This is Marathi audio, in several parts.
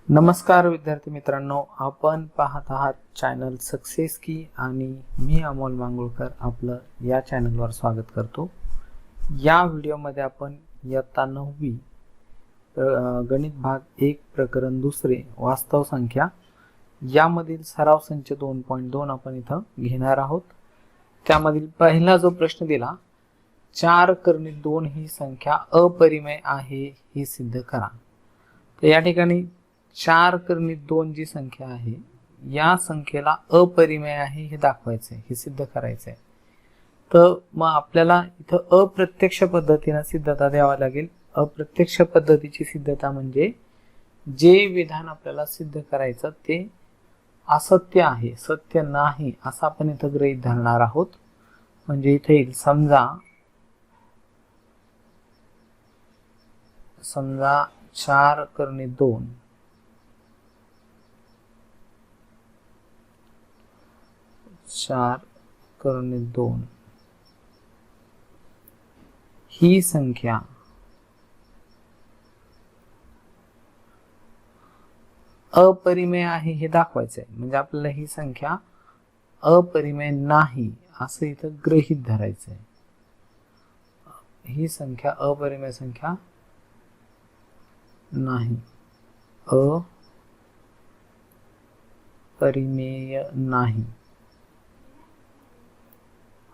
नमस्कार विद्यार्थी मित्रांनो, आपण पाहत आहात चॅनल सक्सेस की आणि मी अमोल मांगुळकर आपलं या चॅनलवर स्वागत करतो। या व्हिडिओमध्ये आपण इयत्ता 9वी गणित भाग 1 प्रकरण 2 वास्तव संख्या यामधील सराव संच 2.2 आपण इथं घेणार आहोत। त्यामधील पहिला जो प्रश्न दिला, 4/2 ही संख्या अपरिमेय आहे हे सिद्ध करा। तर या ठिकाणी 4/2 जी संख्या आहे या संख्येला अपरिमेय आहे हे दाखवायचं आहे, हे सिद्ध करायचं आहे। तर मग आपल्याला इथं अप्रत्यक्ष पद्धतीने सिद्धता द्यावी लागेल। अप्रत्यक्ष पद्धतीची सिद्धता म्हणजे जे विधान आपल्याला सिद्ध करायचं ते असत्य आहे, सत्य नाही असं आपण इथं गृहीत धरणार आहोत। म्हणजे इथे येईल समजा 4/2 4/2 ही संख्या अपरिमेय आहे हे दाखवायचं आहे। म्हणजे आपल्याला ही संख्या अपरिमेय नाही असं इथं गृहीत धरायचं आहे। ही संख्या अपरिमेय संख्या नाही, अपरिमेय नाही।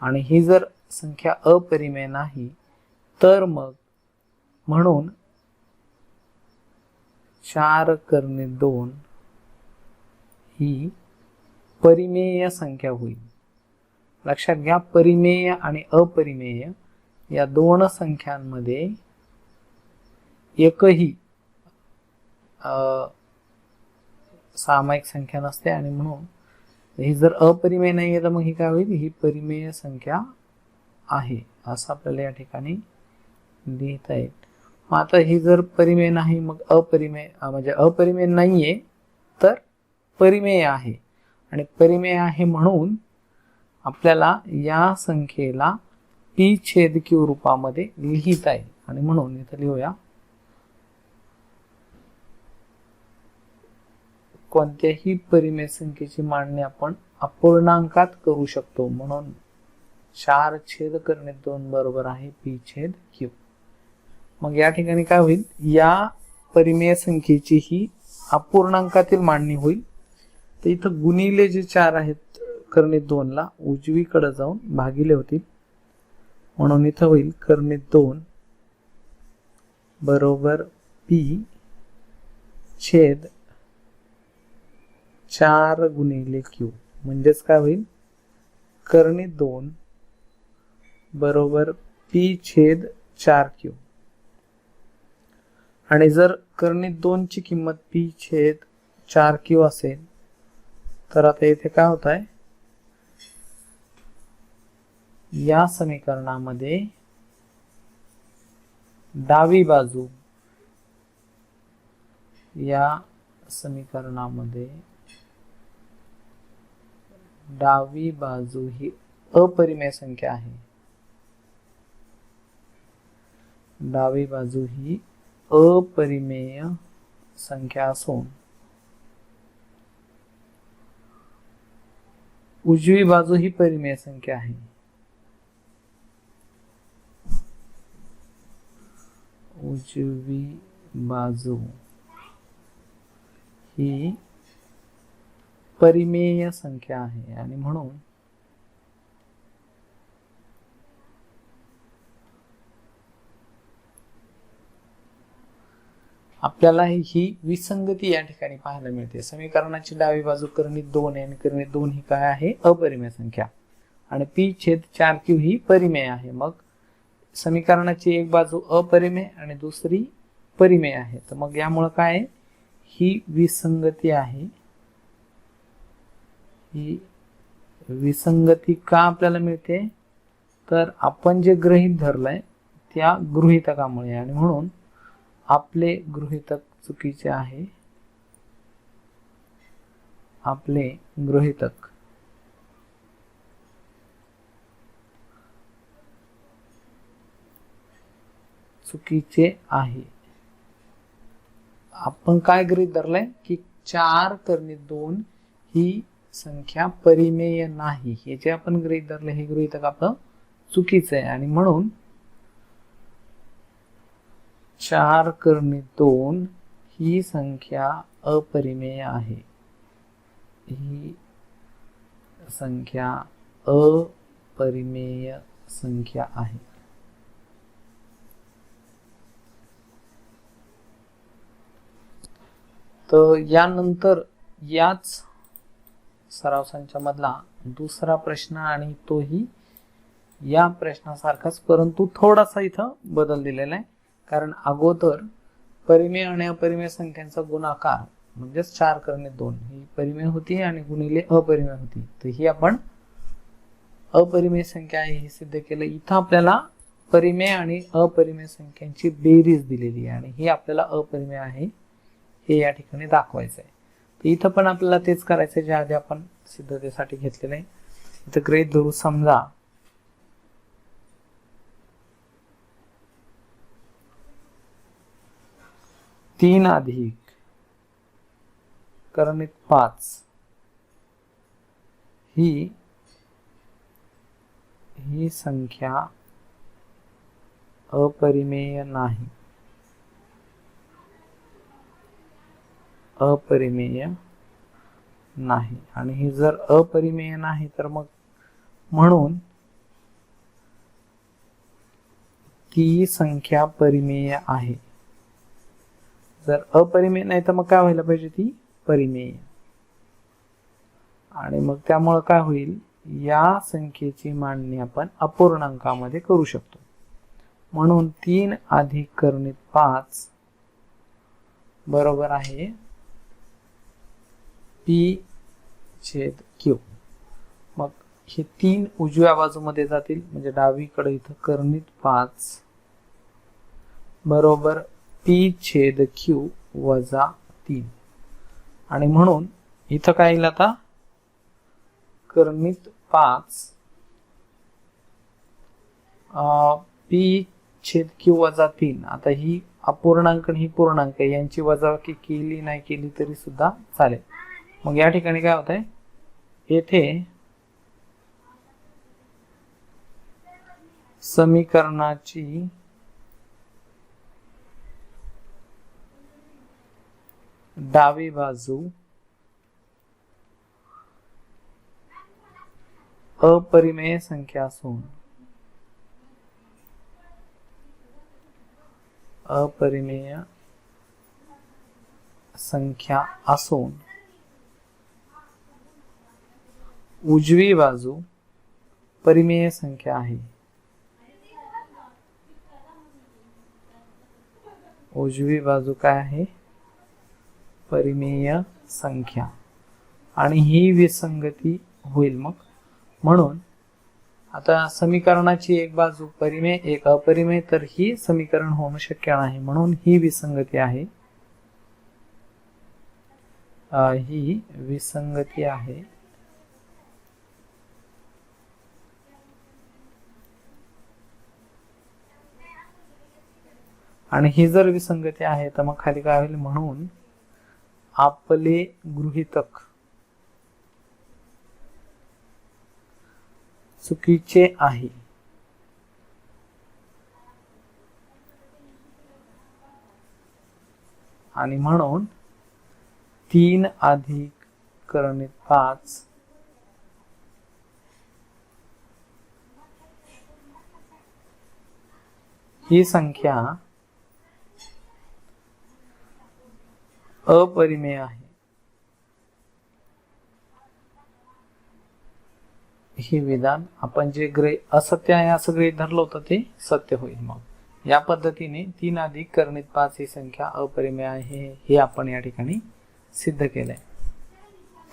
आणि ही जर संख्या अपरिमेय नाही तर मग म्हणून 4/2 ही परिमेय संख्या होईल। लक्षात घ्या, परिमेय आणि अपरिमेय या दोन संख्यांमध्ये एकही सामायिक संख्या नसते आणि म्हणून ही जर अपरिमेय नाही आहे तर मग ही काय होईल, ही परिमेय संख्या आहे असं आपल्याला या ठिकाणी लिहिता येईल। मग आता ही जर परिमेय नाही मग अपरिमेय म्हणजे अपरिमेय नाहीये तर परिमेय आहे आणि परिमेय आहे म्हणून आपल्याला या संख्येला p/q रूपामध्ये लिहिता येईल। आणि म्हणून इथे लिहूया, कोणत्याही परिमेय संख्येची मांडणी आपण अपूर्णांकात करू शकतो। म्हणून 4/2 बरोबर आहे p/q। मग या ठिकाणी काय होईल, या परिमेय संख्येची ही अपूर्णांकातील मांडणी होईल। तर इथं गुणिले जे 4 आहेत 2 ला उजवीकडे जाऊन भागिले होतील। म्हणून इथं होईल 2 बरोबर p/4 गुणिले q। म्हणजेच काय होईल, 2 बरोबर p/4q। आणि जर 2 ची किंमत p/4q असेल तर आता इथे काय होत आहे, या समीकरणामध्ये डावी बाजू डावी बाजू ही अपरिमेय संख्या आहे। डावी बाजू ही अपरिमेय संख्या असून उजवी बाजू ही परिमेय संख्या आहे। उजवी बाजू ही परिमेय संख्या आहे आणि म्हणून आपल्याला ही विसंगती या ठिकाणी पाहायला मिळते। समीकरणाची डावी बाजू 2 आहे आणि 2 ही काय आहे, अपरिमेय संख्या आणि p/4q ही परिमेय आहे। मग समीकरणाची एक बाजू अपरिमेय आणि दुसरी परिमेय आहे। तर मग यामुळे काय आहे, ही विसंगती आहे। ही विसंगती का आपल्याला मिळते, तर आपण जे गृहीत धरलंय त्या गृहीतकामुळे आणि म्हणून आपले गृहीतक चुकीचे आहे। आपले गृहीतक चुकीचे आहे आपण काय गृहीत धरलंय की 4 कर्णित 2 ही संख्या परिमेय नाही, हे जे आपण गृहीत धरलं हे गृहीतक आपलं चुकीचं आहे आणि म्हणून 4 कर्णित 2 ही संख्या अपरिमेय आहे, ही संख्या अपरिमेय संख्या आहे. तर यानंतर याच सरावसांच्या मधला दुसरा प्रश्न आणि तोही या प्रश्नासारखाच, परंतु थोडासा इथं बदल दिलेला आहे. कारण अगोदर परिमेय आणि अपरिमेय संख्यांचा गुणाकार म्हणजेच 4 कर्णित 2 ही परिमेय होती आणि गुणिले अपरिमेय होती, तर ही आपण अपरिमेय संख्या आहे हे सिद्ध केलं. इथं आपल्याला परिमेय आणि अपरिमेय संख्यांची बेरीज दिलेली आहे आणि ही आपल्याला अपरिमेय आहे हे या ठिकाणी दाखवायचं आहे. तर इथं पण आपल्याला तेच करायचं जे आधी आपण सिद्धतेसाठी घेतलेलं आहे. इथं गृहीत धरू समजा 3 अधिक कर्णित 5 ही संख्या अपरिमेय नाही, अपरिमेय नाही. आणि ही जर अपरिमेय नाही तर मग म्हणून ती संख्या परिमेय आहे. जर अपरिमेय नाही तर मग काय व्हायला पाहिजे, ती परिमेय. आणि मग त्यामुळे काय होईल, या संख्येची मांडणी आपण अपूर्णांकामध्ये करू शकतो. म्हणून 3 अधिक कर्णित 5 बरोबर आहे P/Q. मग हे 3 उजव्या बाजूमध्ये जातील, म्हणजे डावीकडे इथं कर्णित 5 बरोबर P/Q वजा 3. आणि म्हणून इथं काय येईल आता, कर्णित 5 P/Q वजा 3. आता ही अपूर्णांक आणि ही पूर्णांक यांची वजाबाकी केली नाही केली तरी सुद्धा चालेल. मग या ठिकाणी काय होत आहे, येथे समीकरणाची डावी बाजू अपरिमेय संख्या असून उजवी बाजू परिमेय संख्या आहे. उजवी बाजू काय आहे, परिमेय संख्या. आणि ही विसंगती होईल. मग म्हणून आता समीकरणाची एक बाजू परिमेय एक अपरिमेय, तर ही समीकरण होणं शक्य नाही, म्हणून ही विसंगती आहे. ही विसंगती आहे. आणि ही जर विसंगती आहे तर मग खाली काय होईल, म्हणून आपले गृहीतक चुकीचे आहे. आणि म्हणून 3 अधिक कर्णित 5 ही संख्या अपरिमेय आहे. हे विधान आपण जे असत्य आहे असं गृहीत धरलं होतं ते सत्य होईल. मग या पद्धतीने 3 अधिक कर्णित 5 ही संख्या अपरिमेय आहे हे आपण या ठिकाणी सिद्ध केलंय.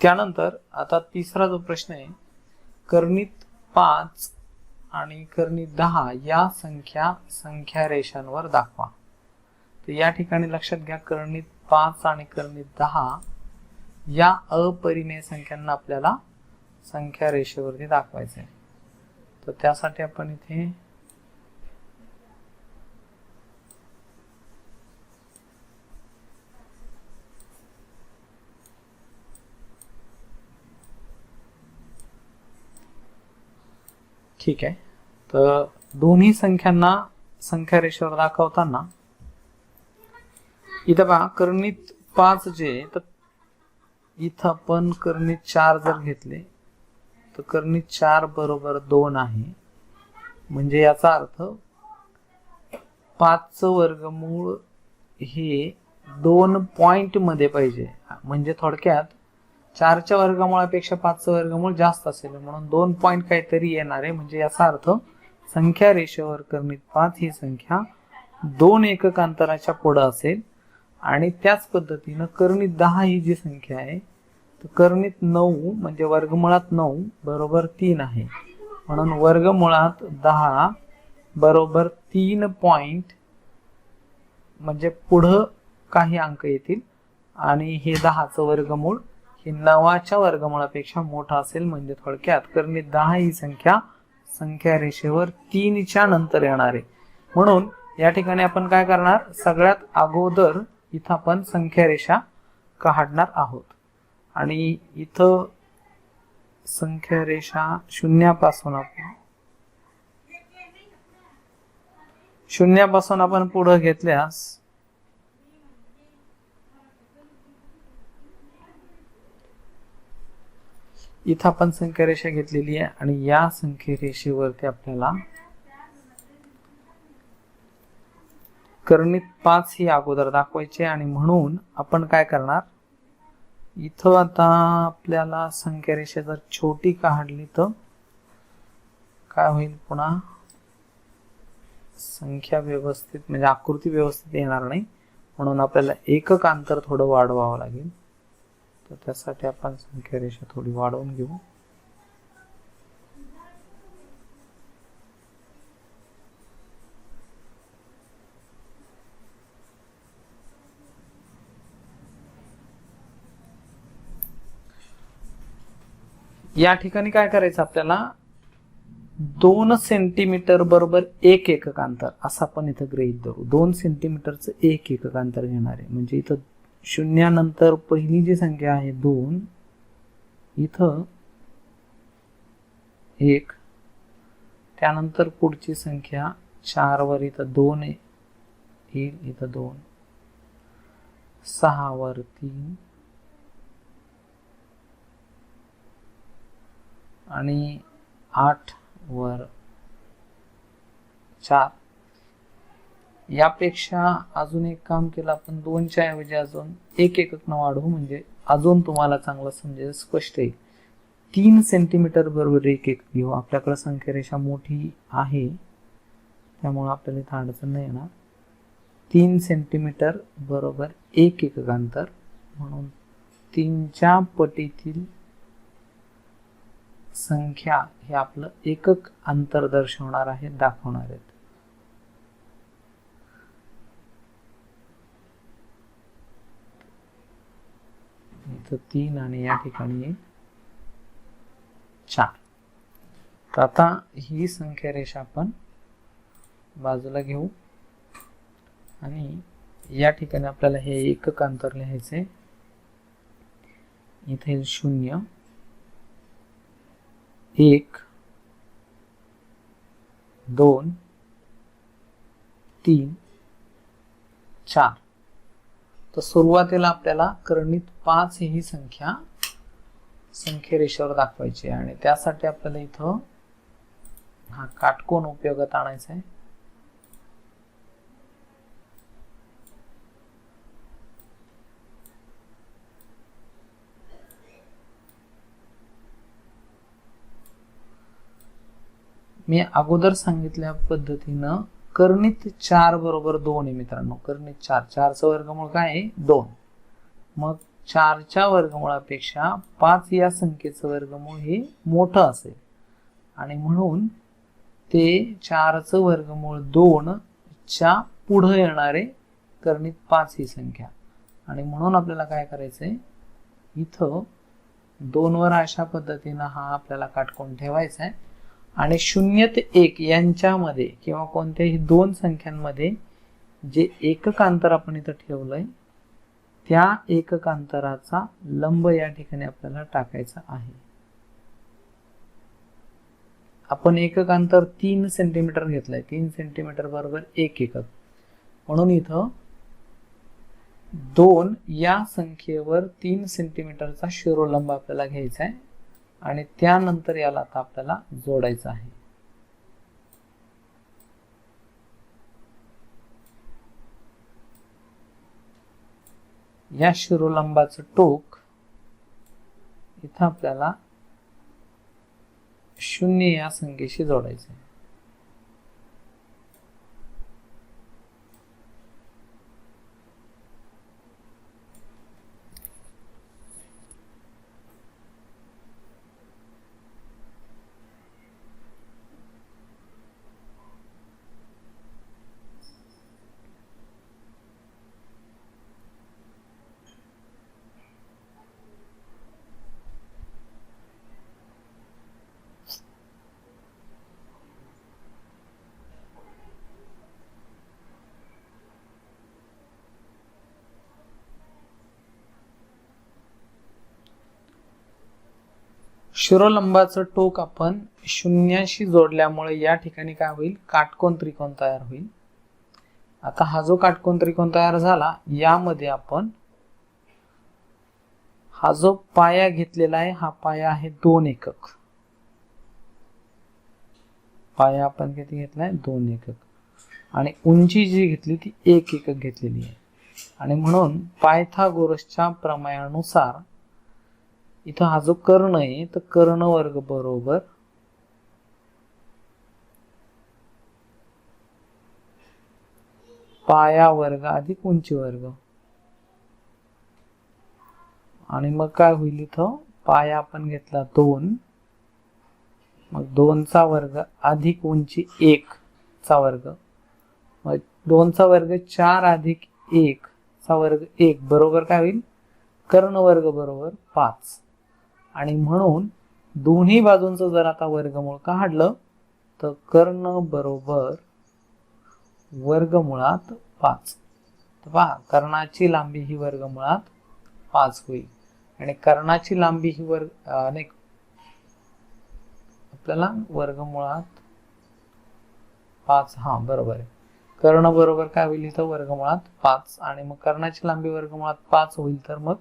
त्यानंतर आता तिसरा जो प्रश्न आहे, कर्णित 5 आणि कर्णित 10 या संख्या रेषांवर दाखवा. तर या ठिकाणी लक्षात घ्या, कर्णित 5 आणि कर्णित 10 या अपरिमेय संख्यांना आपल्याला संख्या रेषेवरती दाखवायचं आहे. तर त्यासाठी आपण इथे ठीक आहे, तर दोन्ही संख्यांना संख्या रेषेवर दाखवताना इथं पहा कर्णित 5 जे, तर इथं आपण कर्णित 4 जर घेतले तर कर्णित 4 बरोबर 2 आहे. म्हणजे याचा अर्थ 5 चं वर्गमूळ हे 2 पॉइंट मध्ये पाहिजे. म्हणजे थोडक्यात 4 च्या वर्गमूळापेक्षा 5 चं वर्गमूळ जास्त असेल, म्हणून 2 पॉइंट काहीतरी येणार आहे. म्हणजे याचा अर्थ संख्या रेषेवर कर्णित 5 ही संख्या 2 एकक अंतराच्या पुढे असेल. आणि त्याच पद्धतीनं कर्णित 10 ही जी संख्या आहे, तर कर्णित 9 म्हणजे वर्गमुळात 9 बरोबर 3 आहे. म्हणून वर्गमुळात 10 बरोबर 3 पॉइंट म्हणजे पुढं काही अंक येतील आणि हे 10चं वर्गमूळ हे 9च्या वर्गमूळापेक्षा मोठं असेल. म्हणजे थोडक्यात कर्णित 10 ही संख्या रेषेवर 3च्या नंतर येणार आहे. म्हणून या ठिकाणी आपण काय करणार, सगळ्यात अगोदर इथं आपण संख्या रेषा काढणार आहोत. आणि इथं संख्या रेषा शून्यापासून आपण पुढे घेतल्यास इथं आपण संख्या रेषा घेतलेली आहे आणि या संख्या रेषेवरती आपल्याला कर्णित 5 ही अगोदर दाखवायचे. आणि म्हणून आपण काय करणार, इथं आता आपल्याला संख्या रेषा जर छोटी काढली तर काय होईल, पुन्हा संख्या व्यवस्थित म्हणजे आकृती व्यवस्थित येणार नाही. म्हणून आपल्याला एकक अंतर थोडं वाढवावं लागेल. तर त्यासाठी आपण संख्या रेषा थोडी वाढवून घेऊ. या ठिकाणी काय करायचं, आपल्याला 2 सेंटीमीटर बरोबर 1 एकक अंतर असं आपण इथं गृहीत धरू. 2 सेंटीमीटरचं 1 एकक अंतर घेणार आहे. म्हणजे इथं शून्यानंतर पहिली जी संख्या आहे 2, इथं 1, त्यानंतर पुढची संख्या 4 वर इथं 2 येईल, इथं 2, 6 वर 3 आणि 8 वर 4. यापेक्षा अजून एक काम केलं आपण, 2च्या ऐवजी अजून 1 एकक न वाढवू. म्हणजे अजून तुम्हाला चांगलं समजेल, स्पष्ट येईल. 3 सेंटीमीटर बरोबर 1 एकक घेऊ. आपल्याकडे संख्या रेषा मोठी आहे त्यामुळे आपल्याला इथं अडचण नाही येणार. 3 सेंटीमीटर बरोबर 1 एकक अंतर, म्हणून 3च्या पटीतील संख्या हे आपलं एकक अंतर दर्शवणार आहे, दाखवणार आहेत. इथं 3 आणि या ठिकाणी 4. तर आता ही संख्या रेषा आपण बाजूला घेऊ आणि या ठिकाणी आपल्याला हे एकक अंतर लिहायचे. इथे 0, 1, 2, 3, 4. तर सुरुवातीला आपल्याला कर्णित 5 ही संख्या संख्या रेषेवर दाखवायची आहे आणि त्यासाठी आपल्याला इथं हा काटकोन उपयोगात आणायचा आहे. मी अगोदर सांगितल्या पद्धतीनं कर्णित 4 बरोबर 2 आहे मित्रांनो. कर्णित 4 चं वर्गमूळ काय आहे 2. मग 4च्या वर्गमूळापेक्षा 5 या संख्येचं वर्गमूळ हे मोठं असेल आणि म्हणून ते 4चं वर्गमूळ 2 च्या पुढे येणारे कर्णित 5 ही संख्या. आणि म्हणून आपल्याला काय करायचंय, इथं 2 वर अशा पद्धतीनं हा आपल्याला काटकोन ठेवायचा आहे आणि 0 ते 1 यांच्यामध्ये किंवा कोणत्याही 2 संख्यांमध्ये जे एकक अंतर आपण इथं ठेवलंय त्या एकक अंतराचा लंब या ठिकाणी आपल्याला टाकायचा आहे. आपण एकक अंतर 3 सेंटीमीटर घेतलंय, 3 सेंटीमीटर बरोबर 1 एकक, म्हणून इथं 2 या संख्येवर 3 सेंटीमीटरचा शिरोलंब आपल्याला घ्यायचा आहे आणि त्यानंतर याला आता आपल्याला जोडायचं आहे. या शिरोलंबाचं टोक इथं आपल्याला 0 या संख्येशी जोडायचं आहे. शिरोलंबाचं टोक आपण 0शी जोडल्यामुळे या ठिकाणी काय होईल, काटकोन त्रिकोण तयार होईल. आता हा जो काटकोन त्रिकोण तयार झाला, यामध्ये आपण हा जो पाया घेतलेला आहे, हा पाया आहे 2 एकक. पाया आपण किती घेतलाय, 2 एकक, आणि उंची जी घेतली ती 1 एकक घेतलेली आहे. आणि म्हणून पायथागोरसच्या प्रमेयानुसार इथं हा जो कर्ण आहे, तर कर्ण वर्ग बरोबर पाया वर्ग अधिक उंची वर्ग. आणि मग काय होईल, इथं पाया आपण घेतला 2, मग 2 चा वर्ग अधिक उंची 1 चा वर्ग, मग 2 चा वर्ग 4 अधिक 1 चा वर्ग 1 बरोबर काय होईल, कर्ण वर्ग बरोबर 5. आणि म्हणून दोन्ही बाजूंचं जर आता वर्गमूळ काढलं तर कर्ण बरोबर वर्गमुळात 5. तर पहा, कर्णाची लांबी ही वर्गमुळात 5 होईल आणि कर्णाची लांबी ही आपल्याला वर्गमुळात 5, हा बरोबर आहे, कर्ण बरोबर काय होईल इथं वर्गमुळात 5 आणि मग कर्णाची लांबी वर्गमुळात 5 होईल. तर मग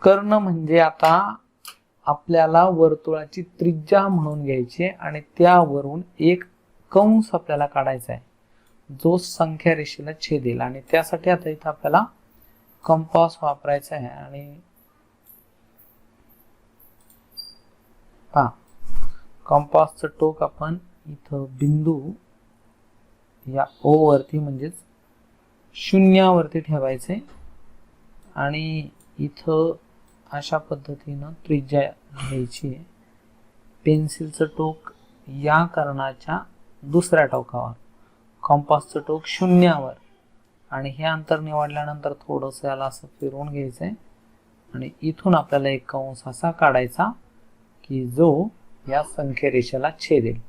कर्ण म्हणजे आता आपल्याला वर्तुळाची त्रिज्या म्हणून घ्यायची आणि त्यावरून एक कंस आपल्याला काढायचा आहे जो संख्या रेषेला छेदेल. आणि त्यासाठी आता इथं आपल्याला कंपास वापरायचा आहे. आणि पहा, कंपासचं टोक आपण इथं बिंदू या ओ वरती म्हणजेच 0 वरती ठेवायचे आणि इथं अशा पद्धतीनं त्रिज्या घ्यायची आहे. पेन्सिलचं टोक या कर्णाच्या दुसऱ्या टोकावर, कंपासचं टोक 0 वर, आणि हे अंतर निवडल्यानंतर थोडंसं याला असं फिरवून घ्यायचंय आणि इथून आपल्याला एक कंस असा काढायचा की जो या संख्यारेषेला छेदेल.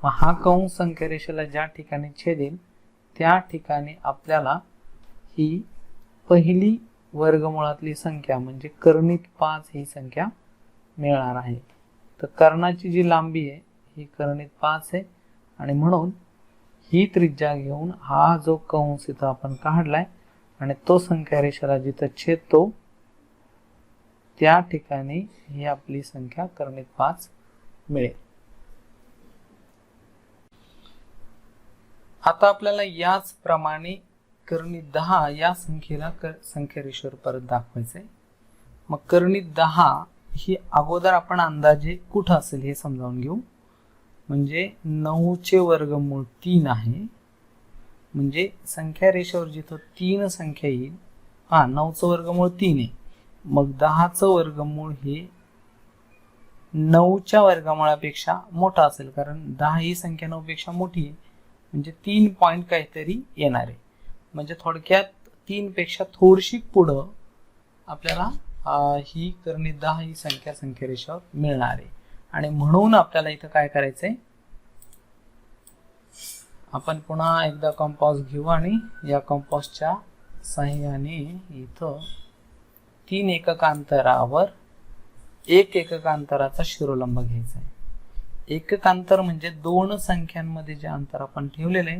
मग हा कंस संख्यारेषेला ज्या ठिकाणी छेदेल त्या ठिकाणी आपल्याला ही पहिली वर्गमुळातली संख्या म्हणजे कर्णित 5 ही संख्या मिळणार आहे. तर कर्णाची जी लांबी आहे ही कर्णित 5 आहे आणि म्हणून ही त्रिज्या घेऊन हा जो कंस इथं आपण काढलाय आणि तो संख्या रेषेला जिथं छेदतो त्या ठिकाणी ही आपली संख्या कर्णित 5 मिळेल. आता आपल्याला याच प्रमाणे कर्णित 10 या संख्येला संख्या रेषेवर परत दाखवायचंय. मग कर्णित 10 ही अगोदर आपण अंदाजे कुठं असेल हे समजावून घेऊ. म्हणजे 9 चे वर्गमूळ 3 आहे, म्हणजे संख्या रेषेवर जिथं 3 संख्या येईल, 9 चं वर्गमूळ 3 आहे, मग 10 चं वर्गमूळ हे 9 च्या वर्गमूळापेक्षा मोठा असेल, कारण 10 ही संख्या 9 पेक्षा मोठी आहे, म्हणजे 3 पॉइंट काहीतरी येणार आहे. म्हणजे थोडक्यात 3 पेक्षा थोडीशी पुढं आपल्याला ही कर्णित 10 ही संख्या रेषेवर मिळणार आहे. आणि म्हणून आपल्याला इथं काय करायचंय, आपण पुन्हा एकदा कंपास घेऊ आणि या कंपासच्या साहाय्याने इथं 3 एकक अंतरावर एक एकक अंतराचा शिरोलंब घ्यायचा आहे. एकक अंतर म्हणजे दोन संख्यांमध्ये जे अंतर आपण ठेवलेलं आहे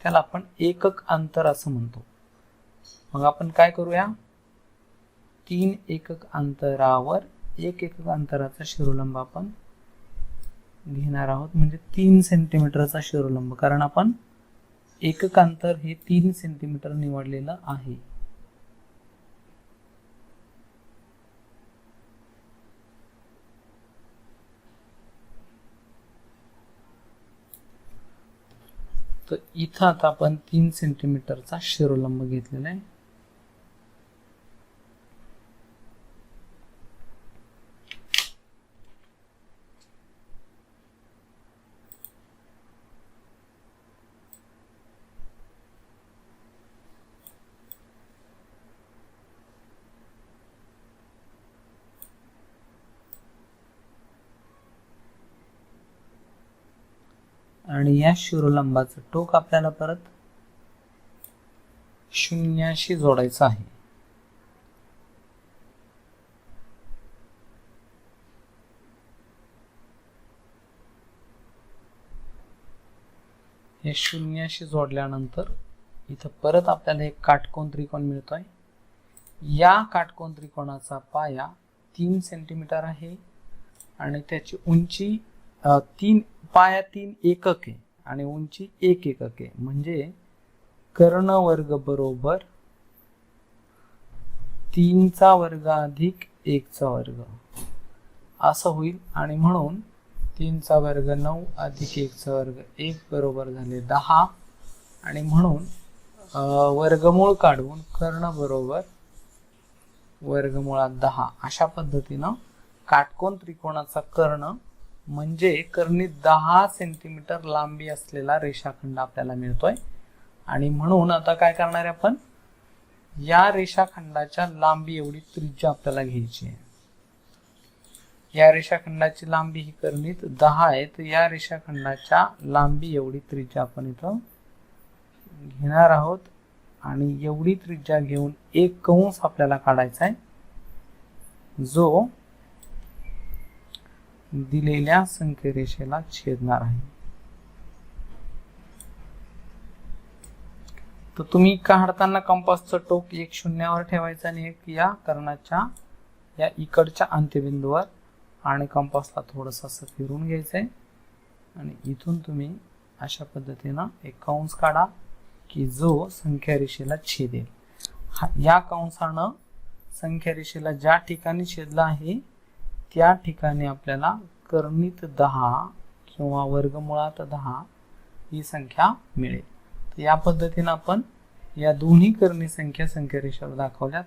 त्याला आपण एकक अंतर असं म्हणतो. मग आपण काय करूया, 3 एकक अंतरावर एक एकक अंतराचा शिरोलंब आपण घेणार आहोत, म्हणजे 3 सेंटीमीटरचा शिरोलंब, कारण आपण एकक अंतर हे 3 सेंटीमीटर निवडलेलं आहे. तर इथं आता आपण 3 सेंटीमीटरचा शिरोलंब घेतलेला आहे. आणि या शिरोलंबाचं टोक आपल्याला परत शून्याशी जोडायचं आहे. हे शून्याशी जोडल्यानंतर इथं परत आपल्याला एक काटकोन त्रिकोण मिळतोय. या काटकोन त्रिकोणाचा पाया 3 सेंटीमीटर आहे आणि त्याची उंची 3 एकक आहे आणि उंची 1 एकक आहे, म्हणजे कर्ण वर्ग बरोबर 3चा वर्ग अधिक 1चा वर्ग असं होईल. आणि म्हणून 3चा वर्ग 9 अधिक 1चा वर्ग 1 बरोबर झाले 10. आणि म्हणून वर्गमूळ काढून कर्ण बरोबर वर्गमुळात 10 अशा पद्धतीनं काटकोन त्रिकोणाचा कर्ण म्हणजे कर्णीत 10 सेंटीमीटर लांबी असलेला रेषाखंड आपल्याला मिळतोय. आणि म्हणून आता काय करणार आहे आपण, या रेषाखंडाच्या लांबी एवढी त्रिज्या आपल्याला घ्यायची आहे. या रेषाखंडाची लांबी ही कर्णीत 10 आहे, तर या रेषाखंडाच्या लांबी एवढी त्रिज्या आपण इथं घेणार आहोत. आणि एवढी त्रिज्या घेऊन एक कंस आपल्याला काढायचा आहे, जो दिलेल्या संख्यरेषेला छेदणार आहे. तर तुम्ही काढताना कंपासचं टोक एक शून्यावर ठेवायचं आणि एक या कर्णाच्या या इकडच्या अंत्यबिंदूवर, आणि कंपासला थोडंसं असं फिरून घ्यायचंय आणि इथून तुम्ही अशा पद्धतीनं एक कंस काढा की जो संख्यारेषेला छेदेल. या कंसानं संख्यारेषेला ज्या ठिकाणी छेदला आहे त्या ठिकाणी आपल्याला कर्णीत 10 किंवा वर्गमुळात 10 ही संख्या मिळेल. तर या पद्धतीने आपण या दोन्ही कर्णी संख्या संख्यारेषेवर दाखवल्यात,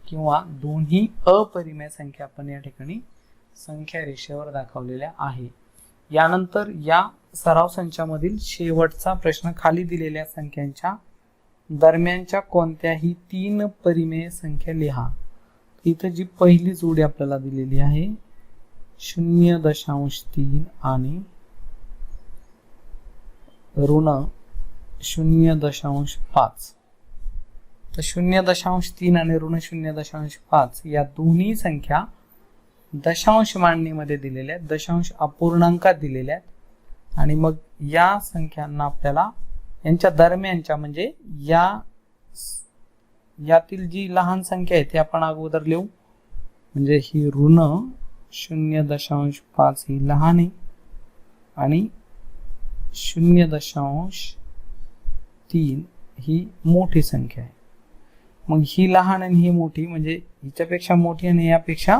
किंवा दोन्ही अपरिमेय संख्या आपण या ठिकाणी संख्यारेषेवर दाखवलेल्या आहे. यानंतर या सराव संचामधील शेवटचा प्रश्न, खाली दिलेल्या संख्यांच्या दरम्यानच्या कोणत्याही 3 परिमेय संख्या लिहा. इथं जी पहिली जोडी आपल्याला दिलेली आहे 0.3 आणि ऋण 0.5. तर 0.3 आणि ऋण 0.5 या दोन्ही संख्या दशांश मांडणीमध्ये दिलेल्या आहेत, दशांश अपूर्णांकात दिलेल्या आहेत. आणि मग या संख्यांना आपल्याला यांच्या दरम्यानच्या म्हणजे यातील जी लहान संख्या आहे ती आपण अगोदर लिहू. म्हणजे ही ऋण 0.5 ही लहान आहे आणि 0.3 ही मोठी संख्या आहे. मग ही लहान आणि ही मोठी, म्हणजे हिच्यापेक्षा मोठी आणि यापेक्षा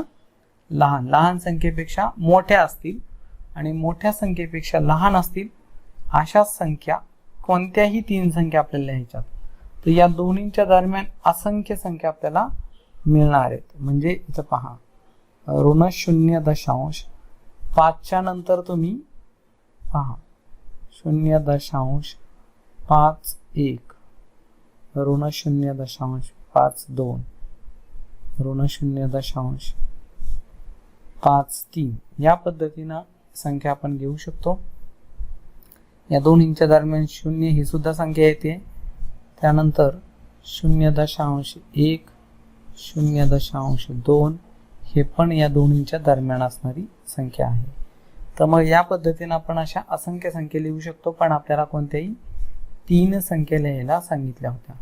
लहान, लहान संख्येपेक्षा मोठ्या असतील आणि मोठ्या संख्येपेक्षा लहान असतील अशा संख्या कोणत्याही 3 संख्या आपल्याला लिहायच्यात. तर या दोन्हींच्या दरम्यान असंख्य संख्या आपल्याला मिळणार आहेत. म्हणजे इथं पहा, ऋण 0.5 च्या नंतर तुम्ही पहा 0.51 ऋण 0.52 ऋण 0.53 या पद्धतीनं संख्या आपण घेऊ शकतो. या दोन्हींच्या दरम्यान 0 ही सुद्धा संख्या येते. त्यानंतर 0.1 0.2 हे पण या दोन्हींच्या दरम्यान असणारी संख्या आहे. तर मग या पद्धतीने आपण अशा असंख्य संख्या लिहू शकतो, पण आपल्याला कोणत्याही 3 संख्या लिहायला सांगितल्या होत्या.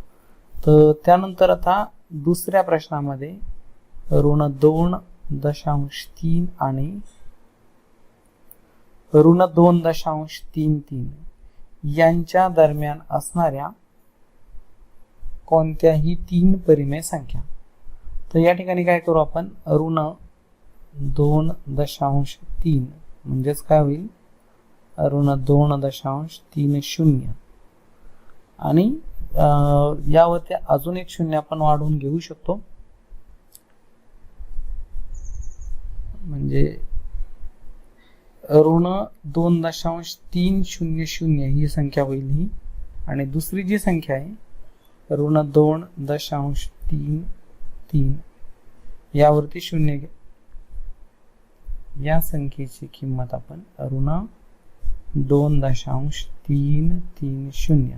तर त्यानंतर आता दुसऱ्या प्रश्नामध्ये ऋण 2.33 आणि ऋण 2.33 यांच्या दरम्यान असणाऱ्या कोणत्याही 3 परिमेय संख्या. तर या ठिकाणी काय करू आपण, ऋण 2.3 म्हणजेच काय होईल, ऋण 2.30 आणि यावरती अजून एक शून्य आपण वाढवून घेऊ शकतो, म्हणजे ऋण 2.300 ही संख्या होईल ही. आणि दुसरी जी संख्या आहे ऋण 2.33 यावरती शून्य, या संख्येची किंमत आपण ऋण 2.330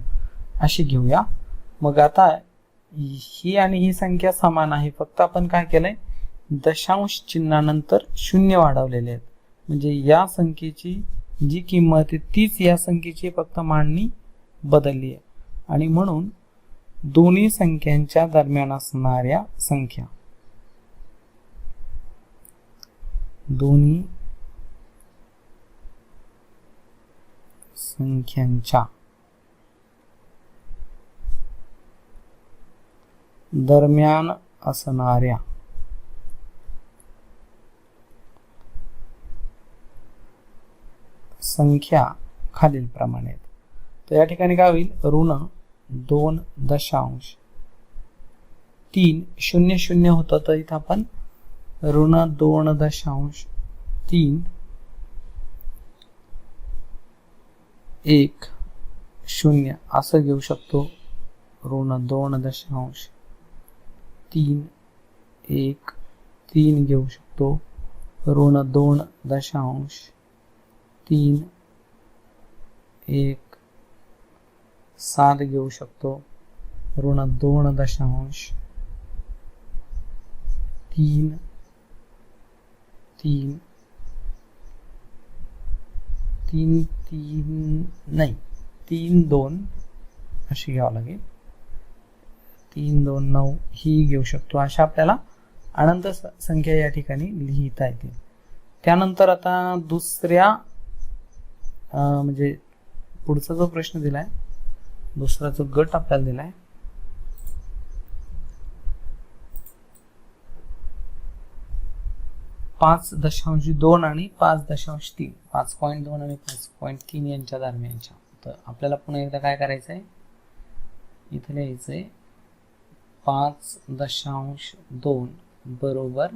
अशी घेऊया. मग आता ही आणि ही संख्या समान आहे, फक्त आपण काय केलंय, दशांश चिन्हानंतर शून्य वाढवलेले आहेत. म्हणजे या संख्येची जी किंमत आहे तीच या संख्येची फक्त मांडणी बदलली आहे. आणि म्हणून दोन्ही संख्यांच्या दरम्यान असणाऱ्या संख्या, दोन्ही संख्यांच्या दरम्यान असणाऱ्या संख्या खालील प्रमाणे आहेत. तर या ठिकाणी काय होईल, ऋण 2.30 होतं, तर इथं आपण ऋण 2.310 असं घेऊ शकतो. ऋण 2.313 घेऊ शकतो. ऋण 2.317 घेऊ शकतो. ऋण 2.332 अशी घ्यावं लागेल. 329 ही घेऊ शकतो. अशा आपल्याला अनंत संख्या या ठिकाणी लिहिता येतील. त्यानंतर आता दुसऱ्या म्हणजे पुढचा जो प्रश्न दिलाय, दुसरा जो गट आपल्याला दिलाय, पाच 5.2 आणि 5.3, 5.2 आणि 5.3 यांच्या दरम्यानच्या. तर आपल्याला पुन्हा एकदा काय करायचंय, इथे लिहायचंय 5.2 बरोबर,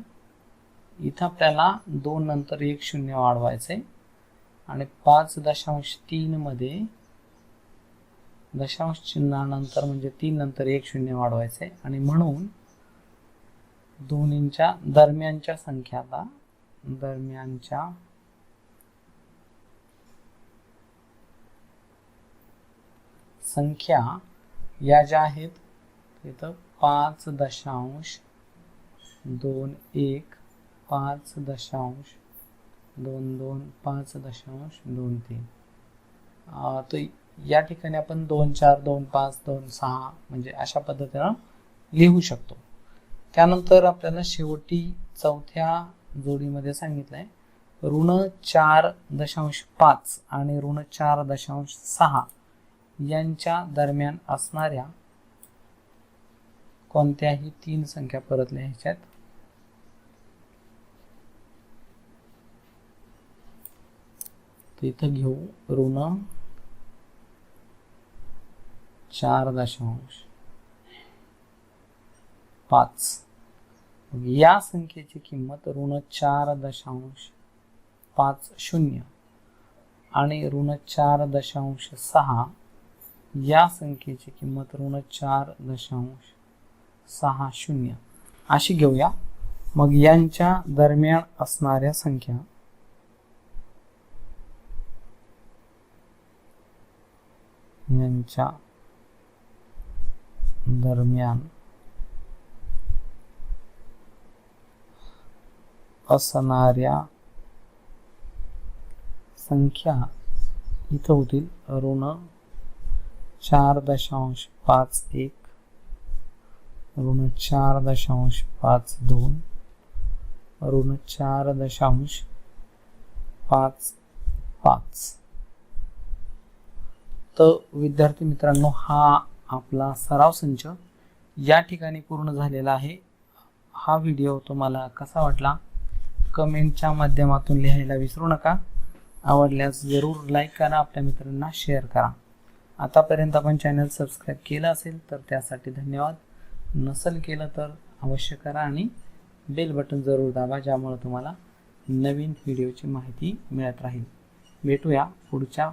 इथं आपल्याला 2 नंतर 1 शून्य वाढवायचंय आणि 5.3 मध्ये दशांश चिन्हानंतर म्हणजे 3 नंतर 1 शून्य वाढवायचंय. आणि म्हणून दोन्हींच्या दरम्यानच्या संख्या, आता दरम्यानच्या संख्या या ज्या आहेत तिथं 5.21, 5.22, 5.23. तर या ठिकाणी आपण 2.4, 2.5, 2.6 म्हणजे अशा पद्धतीनं लिहू शकतो. त्यानंतर आपल्याला शेवटी चौथ्या जोडीमध्ये सांगितलंय ऋण 4.5 आणि ऋण 4.6 यांच्या दरम्यान असणाऱ्या कोणत्याही 3 संख्या परत लिहायच्यात. तर इथं घेऊ ऋण 4.5. या संख्येची किंमत ऋण 4.50 आणि ऋण 4.6 या संख्येची किंमत ऋण 4.60 अशी घेऊया. मग यांच्या दरम्यान असणाऱ्या संख्या, यांच्या दरम्यान असणाऱ्या संख्या इथं होतील ऋण 4.51, ऋण 4.52, ऋण 4.55. तर विद्यार्थी मित्रांनो, हा आपला सराव संच या ठिकाणी पूर्ण झालेला आहे. हा व्हिडिओ तुम्हाला कसा वाटला कमेंटच्या माध्यमातून लिहायला विसरू नका. आवडल्यास जरूर लाईक करा, आपल्या मित्रांना शेअर करा. आतापर्यंत आपण चॅनल सबस्क्राईब केलं असेल तर त्यासाठी धन्यवाद. नसेल केलं तर अवश्य करा आणि बेल बटन जरूर दाबा, ज्यामुळे तुम्हाला नवीन व्हिडिओची माहिती मिळत राहील. भेटूया पुढच्या